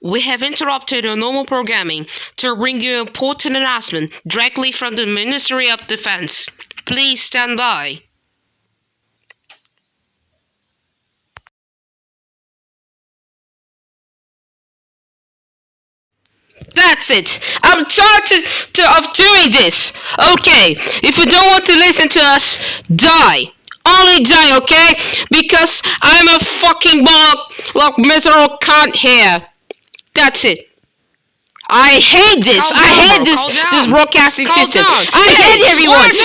We have interrupted our normal programming to bring you an important announcement directly from the Ministry of Defense. Please stand by. That's it. I'm tired of doing this. Okay, if you don't want to listen to us, die. Only die, okay? Because I'm a fucking miserable cunt here. That's it. I hate this. I hate this broadcasting system. I hate everyone.